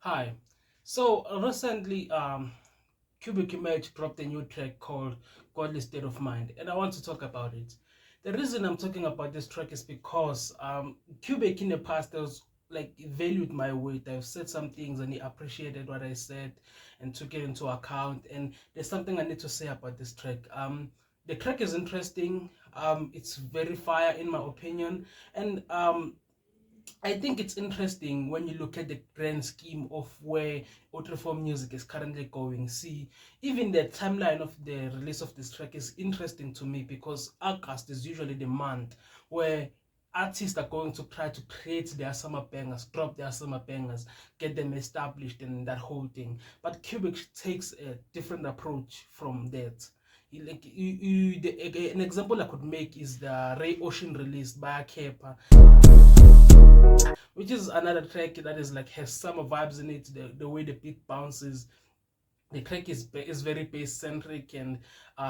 Hi. So recently, Cubic Emerg dropped a new track called "GAWDLY State of Mind," and I want to talk about it. The reason I'm talking about this track is because Cubic in the past has valued my weight. I've said some things and he appreciated what I said and took it into account. And there's something I need to say about this track. The track is interesting. It's very fire in my opinion, and I think it's interesting when you look at the grand scheme of where Outreform music is currently going. See, even the timeline of the release of this track is interesting to me because August is usually the month where artists are going to try to create their summer bangers, drop their summer bangers, get them established and that whole thing. But Cubic takes a different approach from that. An example I could make is the Ray Ocean release by Kepa, which is another track that is like has summer vibes in it. The way the beat bounces, the track is very bass centric, and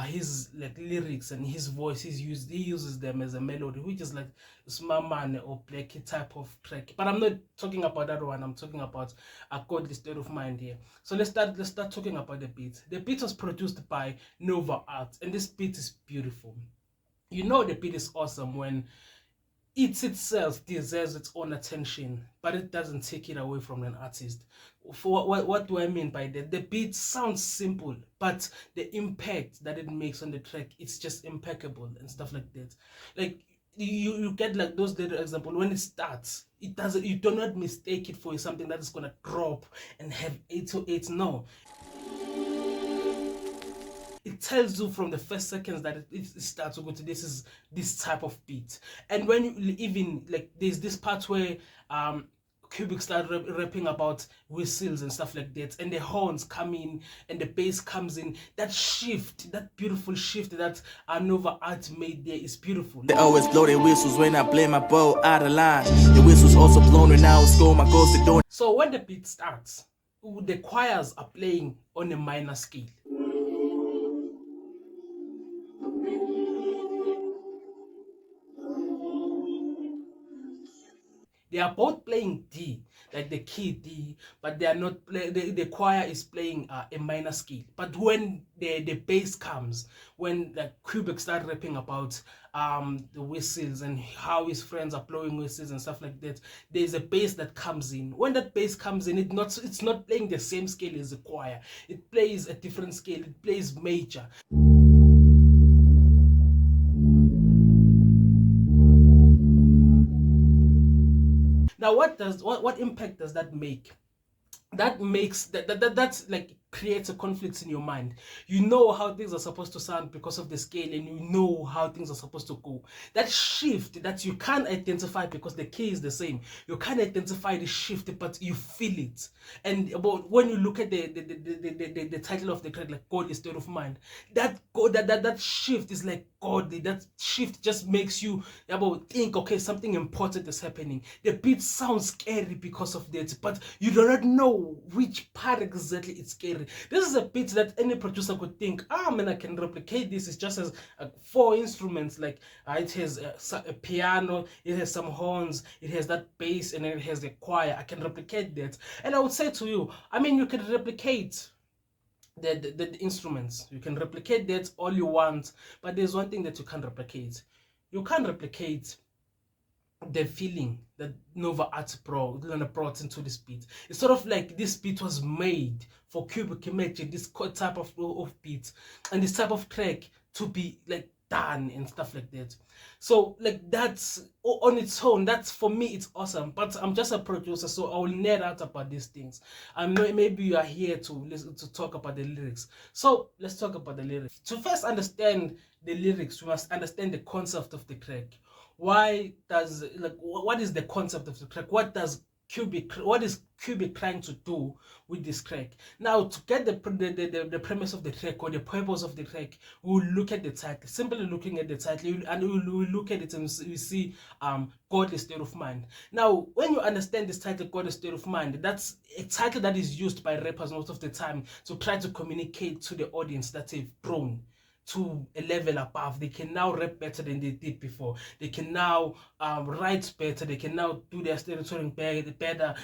his like lyrics and his voice he uses them as a melody, which is like Smaman or Blacky type of track. But I'm not talking about that one. I'm talking about a godly state of mind here. So let's start talking about the beat. The beat was produced by Nova Art, and this beat is beautiful. You know the beat is awesome when it itself deserves its own attention, but it doesn't take it away from an artist. For what do I mean by that? The beat sounds simple, but the impact that it makes on the track, it's just impeccable and stuff like that. Like you get like those little example when it starts, it doesn't, you do not mistake it for something that is gonna drop and have 808. No, it tells you from the first seconds that it starts to go to this type of beat. And when you even like there's this part where Cubic start rapping about whistles and stuff like that, and the horns come in and the bass comes in. That shift, that beautiful shift that Nova Art made there is beautiful. They always blow their whistles when I play my bow out of line. The whistles also blown when I was score my goals to do. So when the beat starts, the choirs are playing on a minor scale. They are both playing D, like the key D, but they are not play, the choir is playing a minor scale. But when the bass comes, when the Cubic start rapping about the whistles and how his friends are blowing whistles and stuff like that, there's a bass that comes in. When that bass comes in, it's not playing the same scale as the choir. It plays a different scale. It plays major. Now, what impact does that make? That makes that's like creates a conflict in your mind. You know how things are supposed to sound because of the scale, and you know how things are supposed to go. That shift that you can't identify because the key is the same. You can't identify the shift, but you feel it. And about when you look at the title of the track, like "Godly State of Mind," that shift is like godly. That shift just makes you about think, okay, something important is happening. The beat sounds scary because of that, but you do not know which part exactly it's scary. This is a beat that any producer could think, man, I can replicate this. It's just as 4 instruments, like it has a piano, it has some horns, it has that bass, and then it has a choir. I can replicate that. And I would say to you, I mean, you can replicate the instruments. You can replicate that all you want, but there's one thing that you can't replicate. You can't replicate the feeling that Nova Art brought into this beat. It's sort of like this beat was made for Cubic Emerg, this type of beat and this type of track to be like done and stuff like that. So like that's on its own, that's for me it's awesome. But I'm just a producer, so I will nerd out about these things. And maybe you are here to listen to talk about the lyrics. So let's talk about the lyrics. To first understand the lyrics, we must understand the concept of the track. Why does what is the concept of the track? What is Cubic trying to do with this track? Now, to get the premise of the track or the purpose of the track, we'll look at the title. Simply looking at the title, and we'll look at it and we see Godly State of Mind. Now, when you understand this title, Godly State of Mind, that's a title that is used by rappers most of the time to try to communicate to the audience that they've grown. to a level above. They can now rap better than they did before. They can now write better. They can now do their storytelling better.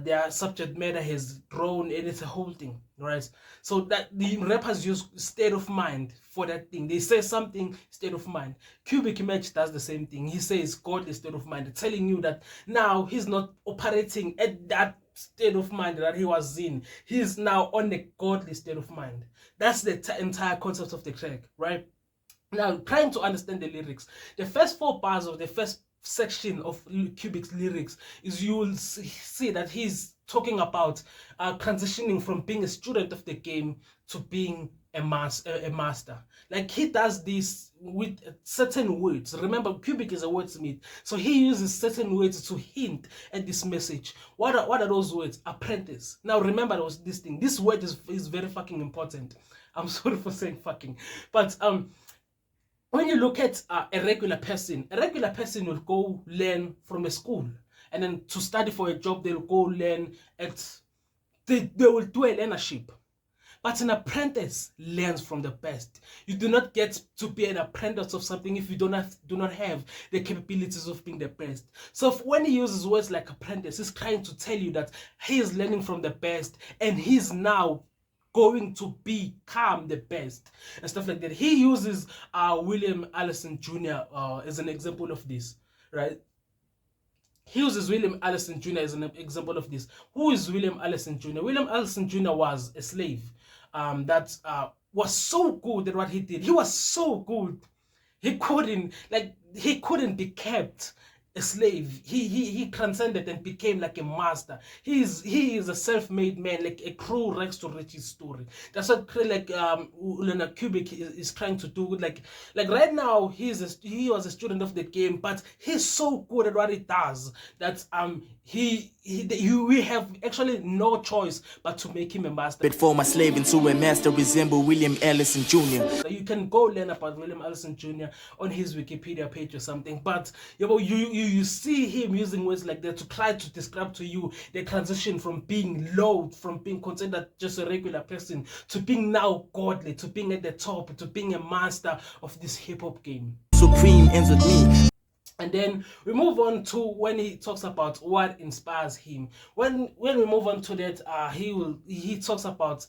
Their subject matter has grown, and it's a whole thing, right? So that the rappers use state of mind for that thing. They say something, state of mind. Cubic Emerg does the same thing. He says godly state of mind, telling you that now he's not operating at that state of mind that he was in. He's now on a godly state of mind. That's the entire concept of the track, right? Now, trying to understand the lyrics, the first 4 bars of the first section of Cubic's lyrics is, you will see that he's talking about transitioning from being a student of the game to being a master. Like, he does this with certain words. Remember, Cubic is a wordsmith, so he uses certain words to hint at this message. What are those words? Apprentice. Now remember, this thing. This word is very fucking important. I'm sorry for saying fucking, but when you look at a regular person will go learn from a school, and then to study for a job, they'll go learn at, they will do a learnership. But an apprentice learns from the best. You do not get to be an apprentice of something if you do not have the capabilities of being the best. So when he uses words like apprentice, he's trying to tell you that he is learning from the best, and he's now going to become the best and stuff like that. He uses William Allison Jr. As an example of this, right? He uses William Allison Jr. as an example of this. Who is William Allison Jr.? William Allison Jr. was a slave that was so good at what he did. He was so good. He couldn't be kept a slave. He transcended and became like a master. He is a self-made man, like a true rags to riches story. That's what Cubic is trying to do. Like right now, he was a student of the game, but he's so good at what he does that we have actually no choice but to make him a master. But for my slave into a master resemble William Allison Jr. You can go learn about William Allison Jr. on his Wikipedia page or something, but you see him using words like that to try to describe to you the transition from being low, from being considered just a regular person, to being now godly, to being at the top, to being a master of this hip-hop game. Supreme ends with me. And then we move on to when he talks about what inspires him. When we move on to that, he talks about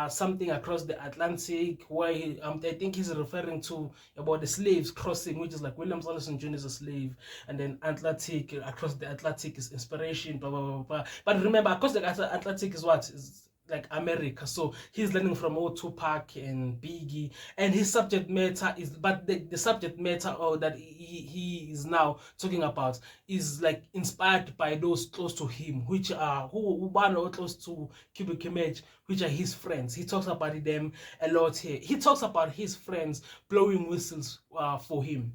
something across the Atlantic, where I think he's referring to about the slaves crossing, which is like William Allison Jr. is a slave, and then Atlantic, across the Atlantic is inspiration, blah blah blah blah. But remember, across the Atlantic is what is like America, so he's learning from old Tupac and Biggie, and his subject matter is, but the subject matter that he is now talking about is like inspired by those close to him, which are who one or close to Cubic Emerg, which are his friends. He talks about them a lot here. He talks about his friends blowing whistles for him.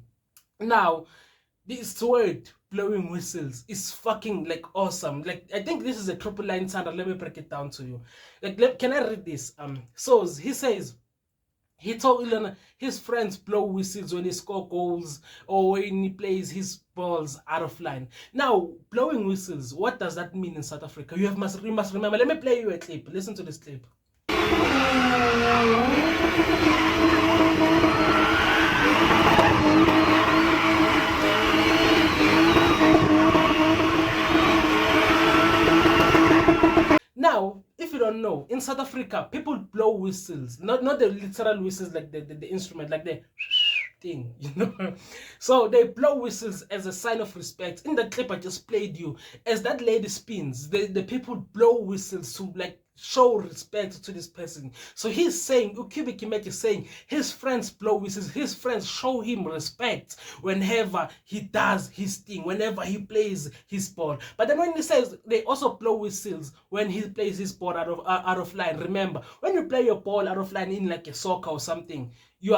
Now, this word blowing whistles is fucking like awesome. Like, I think this is a triple line sound. Let me break it down to you. Like, can I read this? So he says he told his friends blow whistles when he score goals or when he plays his balls out of line. Now, blowing whistles, what does that mean in South Africa? You must remember. Let me play you a clip. Listen to this clip. Now, if you don't know, in South Africa, people blow whistles, not the literal whistles like the instrument, like the thing, you know. So they blow whistles as a sign of respect. In the clip I just played you, as that lady spins, the people blow whistles to like show respect to this person. So he's saying, Cubic Emerg is saying his friends blow whistles, his friends show him respect whenever he does his thing, whenever he plays his ball. But then when he says they also blow whistles when he plays his ball out of line. Remember, when you play your ball out of line in like a soccer or something, you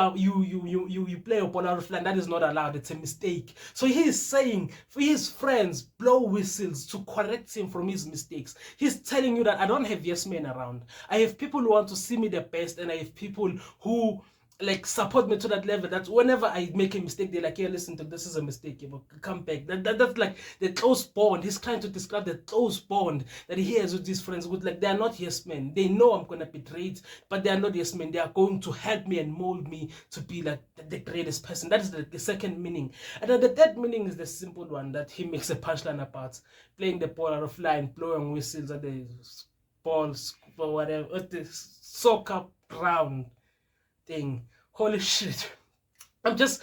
play your ball out of line, that is not allowed. It's a mistake. So he is saying for his friends blow whistles to correct him from his mistakes. He's telling you that I don't have yes men around. I have people who want to see me the best, and I have people who like support me to that level that whenever I make a mistake, they're like, yeah, listen to this is a mistake, yeah, but come back. That's like the close bond. He's trying to describe the close bond that he has with his friends. With like, they are not yes men. They know I'm gonna be great, but they are not yes men. They are going to help me and mold me to be like the greatest person. That is the second meaning. And then the third meaning is the simple one that he makes a punchline about playing the ball out of line, blowing whistles at the balls or whatever, at the soccer ground thing. Holy shit. I'm just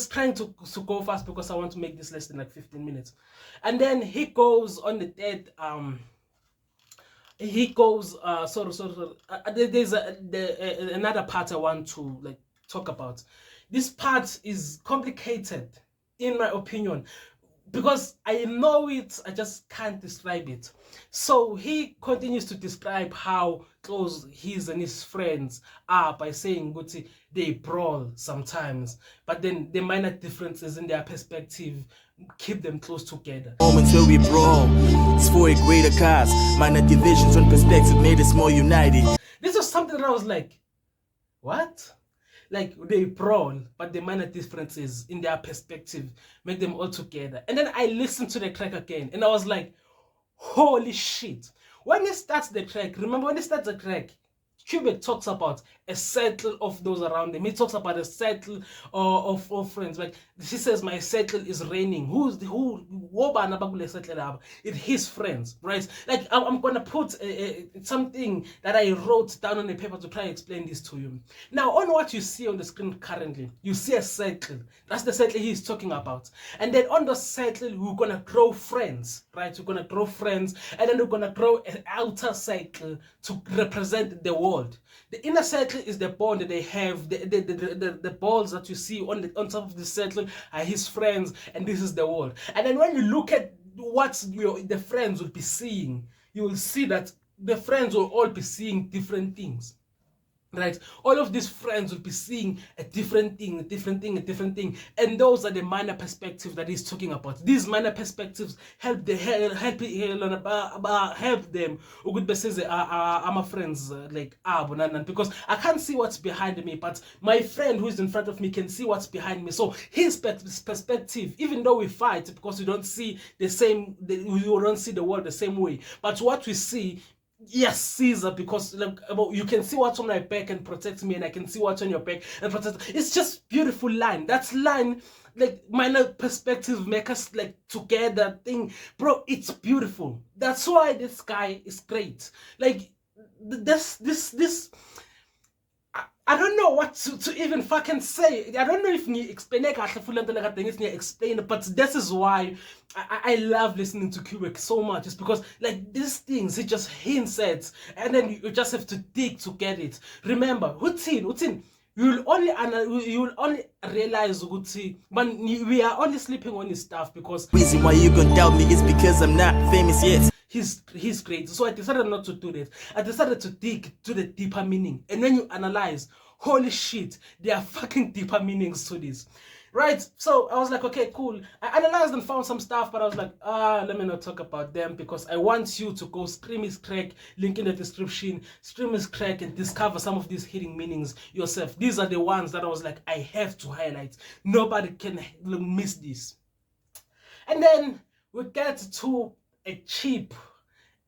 trying to go fast because I want to make this less than like 15 minutes. And then he goes on the third he goes there's another part I want to like talk about. This part is complicated in my opinion, because I know it, I just can't describe it. So he continues to describe how close his and his friends are by saying Guti, they brawl sometimes, but then the minor differences in their perspective keep them close together. Moments where we brawl, it's for a greater cause. Minor divisions on perspective made us more united. This was something that I was like, what? Like they brawl, but the minor differences in their perspective make them all together. And then I listened to the track again, and I was like, holy shit. When he starts the track, remember when he starts the track, Cubic talks about a circle of those around him. He talks about a circle of friends. Like he says, my circle is raining. It's his friends, right? Like I'm gonna put something that I wrote down on a paper to try and explain this to you. Now, on what you see on the screen currently, you see a circle. That's the circle he's talking about. And then on the circle, we're gonna grow friends, right? We're gonna grow friends, and then we're gonna grow an outer circle to represent the world. The inner circle is the bond that they have. The balls that you see on top of the circle are his friends, and this is the world. And then when you look at what the friends will be seeing, you will see that the friends will all be seeing different things. Right, all of these friends will be seeing a different thing, and those are the minor perspectives that he's talking about. These minor perspectives help them. I'm a friends like because I can't see what's behind me, but my friend who is in front of me can see what's behind me. So his perspective, even though we fight because we don't see the same, we don't see the world the same way, but what we see. Yes, Caesar, because like, you can see what's on my back and protect me, and I can see what's on your back and protect. It's just beautiful line. That's line, like minor perspective make us like together thing, bro. It's beautiful. That's why this guy is great. Like this. I don't know what to even fucking say. I don't know if you explain it, but this is why I love listening to Cubic so much. It's because like these things he just hints at, and then you just have to dig to get it. Remember, Utin, you will only realize but we are only sleeping on his stuff because Reason why you gonna doubt me is because I'm not famous yet. He's great. So I decided not to do that. I decided to dig to the deeper meaning. And when you analyze, holy shit, there are fucking deeper meanings to this. Right? So I was like, okay, cool. I analyzed and found some stuff, but I was like, let me not talk about them because I want you to go stream his crack, link in the description, stream his crack and discover some of these hidden meanings yourself. These are the ones that I was like, I have to highlight. Nobody can miss this. And then we get to a chip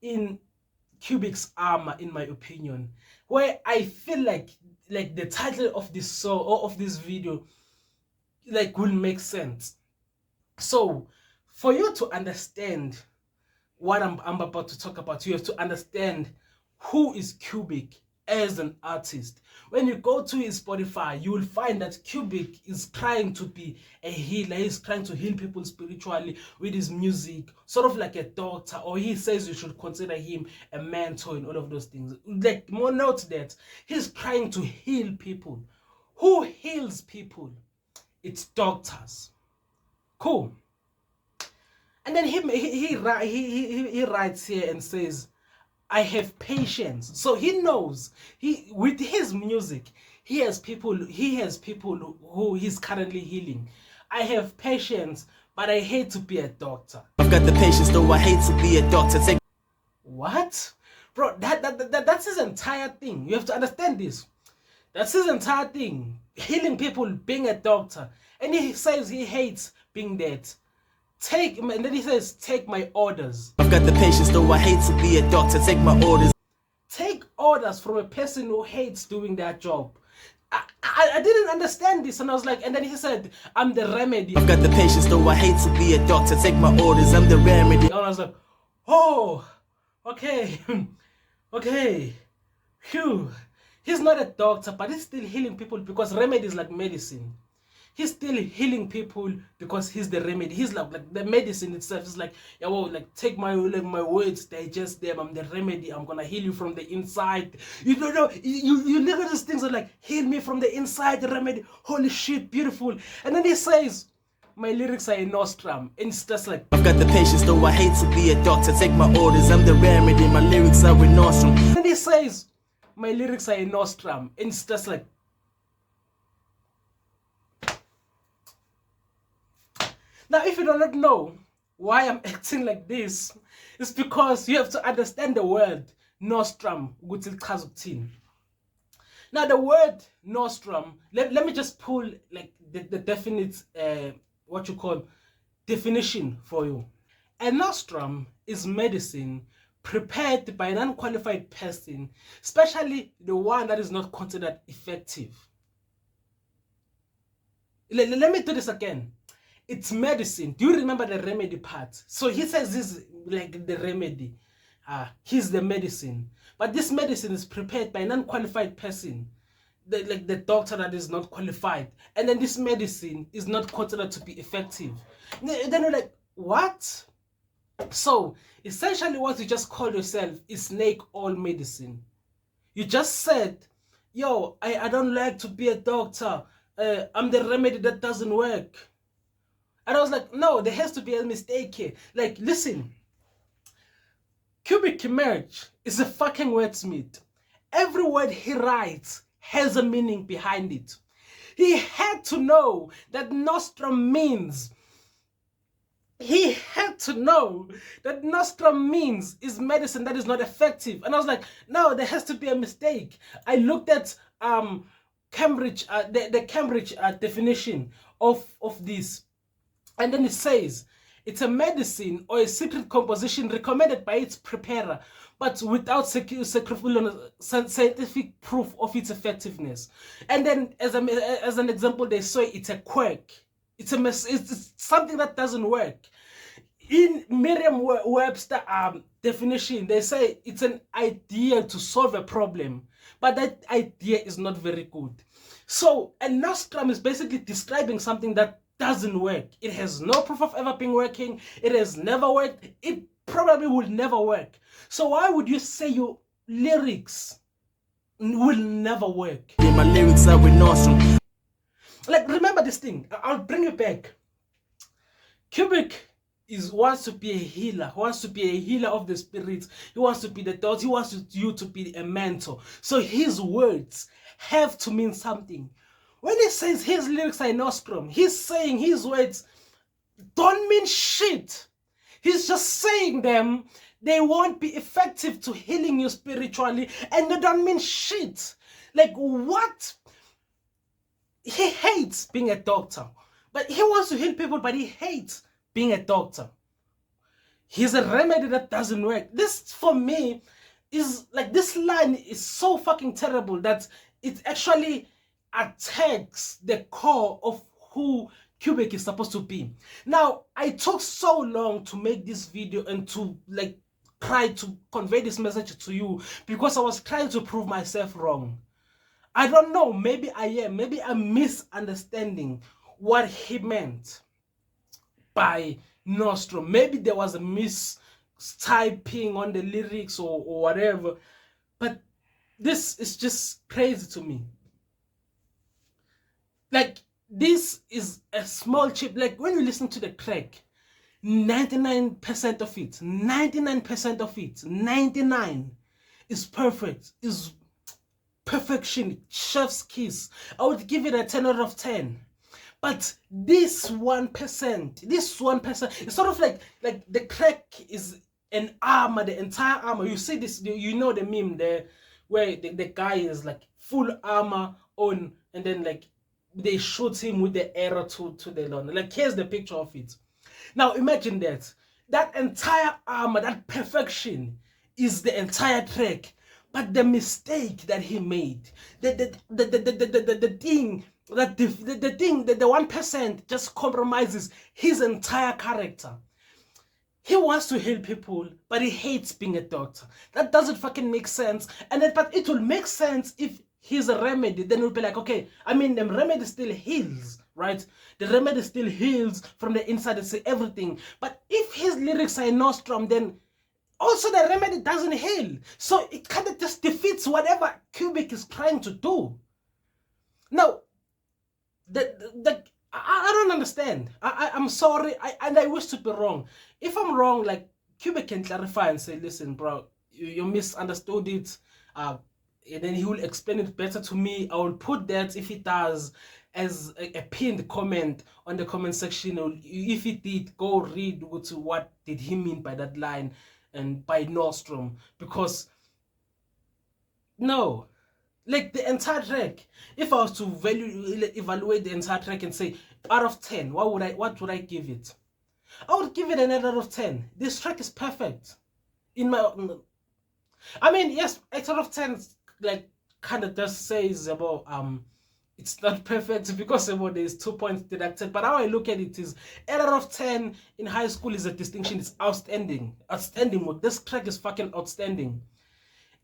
in Cubic's armor, in my opinion, where I feel like the title of this song or of this video like will make sense. So for you to understand what I'm about to talk about, you have to understand who is Cubic as an artist. When you go to his Spotify, you will find that Cubic is trying to be a healer. He's trying to heal people spiritually with his music, sort of like a doctor, or he says you should consider him a mentor and all of those things. Like, more note that he's trying to heal people. Who heals people? It's doctors. Cool. And then he writes here and says, I have patience. So he knows with his music, he has people who he's currently healing. I have patience, but I hate to be a doctor. I've got the patience, though I hate to be a doctor. What? Bro, that's his entire thing. You have to understand this. That's his entire thing. Healing people, being a doctor. And he says he hates being that. And then he says, take my orders. I've got the patience, though I hate to be a doctor. Take my orders. Take orders from a person who hates doing their job. I didn't understand this, and I was like, and then he said, I'm the remedy. I've got the patience, though I hate to be a doctor. Take my orders, I'm the remedy. And I was like, oh, okay, okay, phew. He's not a doctor, but he's still healing people because remedy is like medicine. He's still healing people because he's the remedy. He's like the medicine itself is like, yeah, well, like take my words, digest them. I'm the remedy. I'm gonna heal you from the inside. You don't know. You look at these things are like, heal me from the inside. The remedy. Holy shit, beautiful. And then he says, my lyrics are a nostrum, and it's just like, I've got the patience, though I hate to be a doctor. Take my orders, I'm the remedy. My lyrics are a nostrum. And he says, my lyrics are a nostrum, and it's just like. Now, if you do not know why I'm acting like this, it's because you have to understand the word nostrum. Now, the word nostrum, let me just pull like the definite, definition for you. A nostrum is medicine prepared by an unqualified person, especially the one that is not considered effective. Let me do this again. It's medicine. Do you remember the remedy part? So he says this is like the remedy. He's the medicine. But this medicine is prepared by an unqualified person. Like the doctor that is not qualified. And then this medicine is not considered to be effective. Then you're like, what? So essentially what you just call yourself is snake oil medicine. You just said, yo, I don't like to be a doctor. I'm the remedy that doesn't work. And I was like, no, there has to be a mistake here. Like, listen, Cubic Emerg is a fucking wordsmith. Every word he writes has a meaning behind it. He had to know that nostrum means. He had to know that nostrum means is medicine that is not effective. And I was like, no, there has to be a mistake. I looked at Cambridge, the Cambridge definition of this. And then it says, it's a medicine or a secret composition recommended by its preparer, but without scientific proof of its effectiveness. And then, as an example, they say it's a quirk. It's something that doesn't work. In Merriam-Webster definition, they say it's an idea to solve a problem, but that idea is not very good. So a nostrum is basically describing something that doesn't work. It has no proof of ever being working. It has never worked. It probably will never work. So why would you say your lyrics will never work? My lyrics are awesome. Like, remember this thing. I'll bring it back. Cubic wants to be a healer. He wants to be a healer of the spirits. He wants to be the thoughts. He wants you to be a mentor. So his words have to mean something. When he says his lyrics are nostrum, he's saying his words don't mean shit. He's just saying them. They won't be effective to healing you spiritually, and they don't mean shit. Like, what? He hates being a doctor, but he wants to heal people, but he hates being a doctor. He's a remedy that doesn't work. This, for me, is like, this line is so fucking terrible that it actually attacks the core of who Cubic is supposed to be. Now, I took so long to make this video and to like try to convey this message to you because I was trying to prove myself wrong. I don't know, maybe I am. Maybe I'm misunderstanding what he meant by nostrum. Maybe there was a mistyping on the lyrics or whatever. But this is just crazy to me. Like, this is a small chip. Like, when you listen to the track, 99% of it, 99 is perfect, is perfection, chef's kiss. I would give it a 10 out of 10. But this 1%, it's sort of like the track is an armor, the entire armor. You see this, you know the meme there, where the guy is like full armor on, and then like they shoot him with the arrow to the lawn. Like here's the picture of it. Now imagine that entire armor, that perfection is the entire track, but the mistake that he made, the thing that the thing that the 1% just compromises his entire character. He wants to heal people, but he hates being a doctor. That doesn't fucking make sense. And then, but it will make sense if he's a remedy. Then we'll be like, okay, I mean, the remedy still heals, right? The remedy still heals from the inside and say everything. But if his lyrics are in nostrum, then also the remedy doesn't heal. So it kind of just defeats whatever Cubic is trying to do. Now, I don't understand. I'm sorry, and I wish to be wrong. If I'm wrong, like Cubic can clarify and say, listen, bro, you misunderstood it. And then he will explain it better to me. I will put that, if he does, as a pinned comment on the comment section. If he did, go read what did he mean by that line and by nostrum. Because no, like the entire track, if I was to evaluate the entire track and say out of 10, what would I give it? I would give it an 8 out of 10. This track is perfect. In my, I mean, yes, 8 out of 10 like kind of just says about it's not perfect because about there's 2 points deducted. But how I look at it is 8 out of 10 in high school is a distinction. It's outstanding. Outstanding work. This track is fucking outstanding.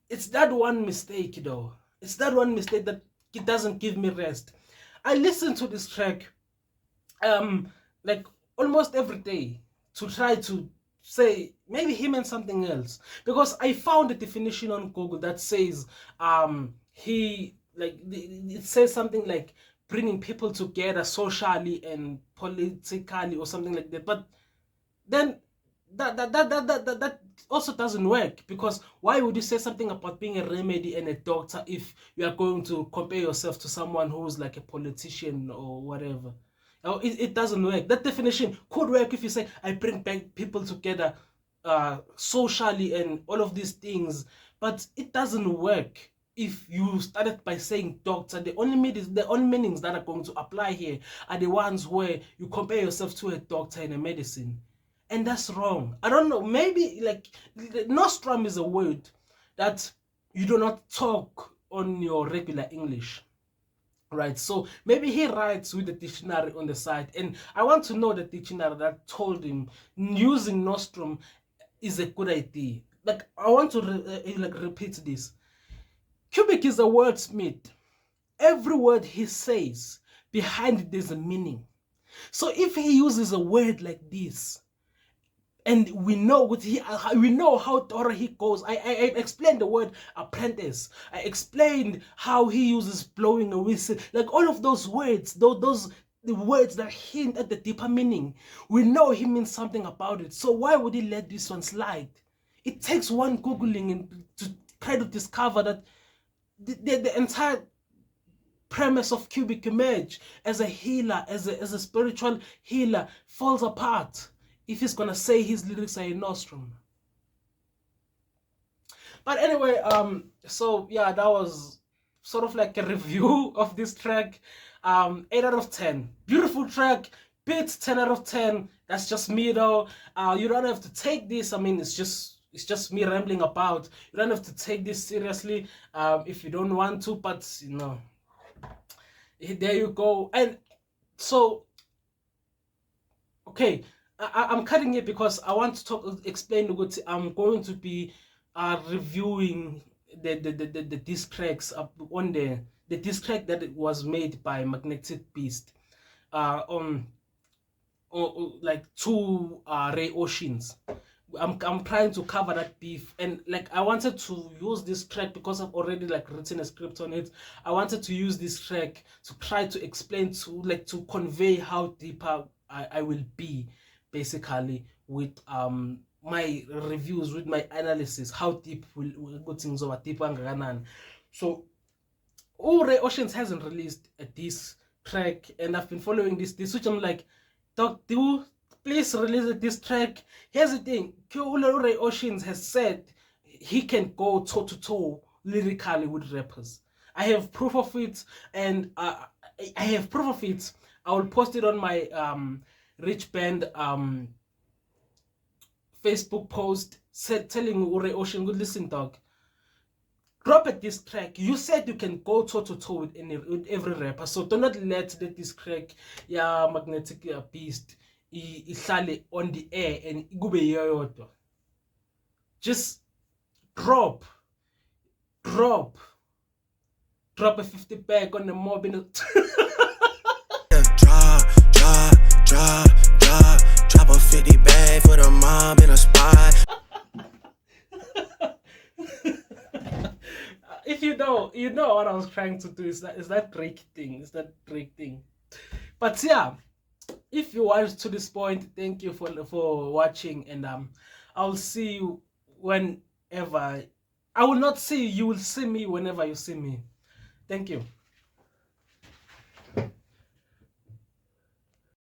It's that one mistake though. It's that one mistake that it doesn't give me rest. I listen to this track like almost every day to try to say maybe he meant something else, because I found a definition on Google that says he, like, it says something like bringing people together socially and politically or something like that. But then that also doesn't work, because why would you say something about being a remedy and a doctor if you are going to compare yourself to someone who's like a politician or whatever? It doesn't work. That definition could work if you say I bring back people together socially and all of these things, but it doesn't work if you started by saying doctor. The only meanings that are going to apply here are the ones where you compare yourself to a doctor in a medicine. And that's wrong. I don't know, maybe like nostrum is a word that you do not talk on your regular English, right? So maybe he writes with the dictionary on the side, and I want to know the dictionary that told him using nostrum is a good idea. Like, I want to repeat this. Cubic is a wordsmith. Every word he says, behind it there's a meaning. So if he uses a word like this, and we know how thorough he goes. I explained the word apprentice. I explained how he uses blowing a whistle. Like all of those words, the words that hint at the deeper meaning. We know he means something about it. So why would he let this one slide? It takes one Googling and to try to discover that the entire premise of Cubic Emerg as a healer, as a spiritual healer, falls apart if he's gonna say his lyrics are in nostrum. But anyway, so yeah, that was sort of like a review of this track. 8 out of 10. Beautiful track. Beats 10 out of 10. That's just me though. You don't have to take this. I mean, it's just me rambling about. You don't have to take this seriously if you don't want to, but you know, there you go. And so, okay, I'm cutting it because I want to explain what I'm going to be reviewing the disc tracks on the disc track that it was made by Magnetic Beast on like 2 Ray Oceans. I'm trying to cover that beef, and like I wanted to use this track because I've already like written a script on it. I wanted to use this track to try to explain, to convey how deeper I will be, basically, with my reviews, with my analysis, how deep will go things over deep. So Ray Oceans hasn't released a disc track, and I've been following this which I'm like, Doc, please release this track. Here's the thing, Ray Oceans has said he can go toe to toe lyrically with rappers. I have proof of it, and I have proof of it. I will post it on my Rich Band Facebook post telling Ure Ocean, good listen, dog. Drop a diss track. You said you can go toe to toe with every rapper, so do not let the diss track, yeah, Magnetic Beast, ihlale on the air and igube yoyodo. Just drop a 50 bag on the mob in drop a 50 bag for the mob in a spot. If you know what I was trying to do is that Drake thing. But yeah, if you watched to this point, thank you for watching, and I'll see you whenever. I will not see you. You will see me whenever you see me. Thank you.